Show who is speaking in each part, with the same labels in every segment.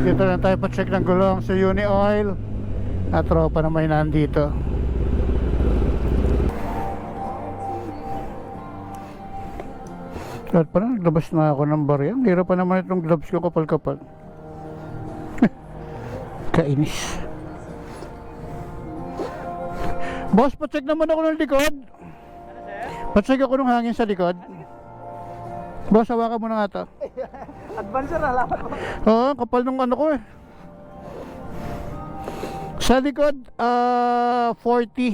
Speaker 1: Dito lang tayo pa-check ng gulong sa Uni Oil. At tropa na may nandito. At parang naglabas na ako ng barya. Hirap pa naman itong gloves ko, kapal-kapal. Kainis. Boss, pa-check naman ako ng likod. Pa-check ako ng hangin sa likod. Boss, hawakan mo na nga to.
Speaker 2: Advance na lahat ko.
Speaker 1: Oo, kapal nung ano ko eh. Sa likod, 40.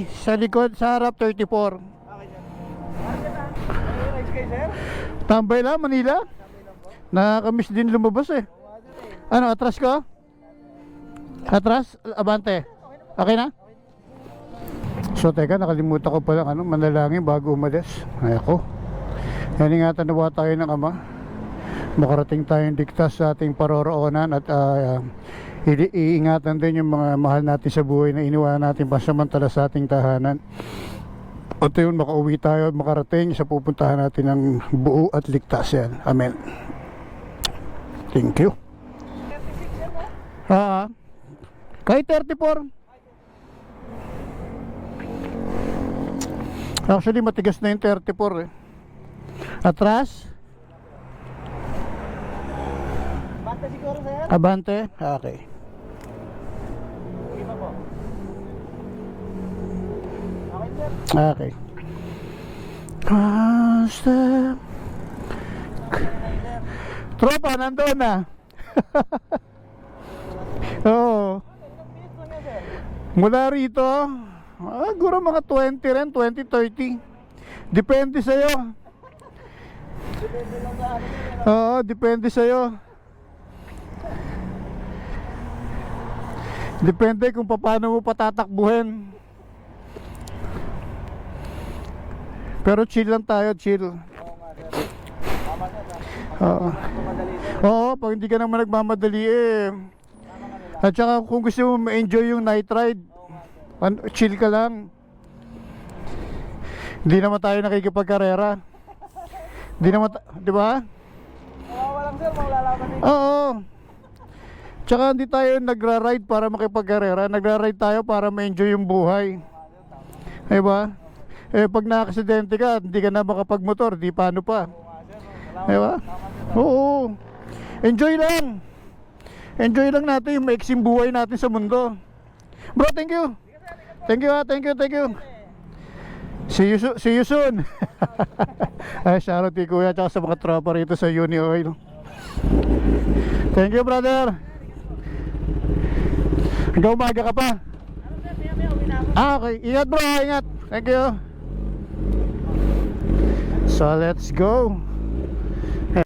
Speaker 1: Sa likod, sa harap, 34.
Speaker 2: Okay dyan. May rides kayo, sir?
Speaker 1: Tambay lang, Manila. Nakakamiss din lumabas eh. Ano, atras ko? Atras? Abante. Okay na? So teka, nakalimutan ko palang manalangin bago umalis. Ay ako. Yan, ingatan na ba tayo ng Ama? Makarating tayong ligtas sa ating paroroonan at iingatan din yung mga mahal natin sa buhay na iniwan natin pansamantala sa ating tahanan. At yun, makauwi tayo at makarating sa pupuntahan natin ng buo at ligtas yan. Amen. Thank you. Kahit 34. Actually, matigas na yung 34 eh. Atras?
Speaker 2: Bante siguro, sir?
Speaker 1: Abante? Okay.
Speaker 2: Iba po. Okay, sir?
Speaker 1: Okay. Step. Tropa, nandun na. Oo. Mula rito, siguro mga 20 rin, 20, 30. Depende sa'yo.
Speaker 2: Depende lang sa ano, sir.
Speaker 1: Oo, depende sa'yo. Depende kung paano mo patatakbuhin. Pero chill lang tayo, chill.
Speaker 2: Oo nga, sir. Tama, sir.
Speaker 1: Oo.
Speaker 2: Madali, sir.
Speaker 1: Oo, pag hindi ka naman nagmamadali eh. At saka kung gusto mo ma-enjoy yung night ride, chill ka lang. Hindi naman tayo nakikipagkarera. Hindi naman, di ba?
Speaker 2: Kawawa lang, sir. Maulalaban din.
Speaker 1: Oo. Tsaka hindi tayo nagra-ride para makipagkarera. Nagra-ride tayo para ma-enjoy yung buhay. Di ba? Eh pag nakaksidente ka, hindi ka na makapagmotor, di paano pa? Di ba? Oo. Enjoy lang. Enjoy lang natin yung maiksing buhay natin sa mundo. Bro, thank you. Thank you, thank you, thank you. See you soon. Ay, shoutout kay Kuya tsaka sa mga tropa rito sa Uni Oil. Thank you, brother. Hanggang umaga ka pa. Okay, ingat bro, ingat. Thank you. So let's go.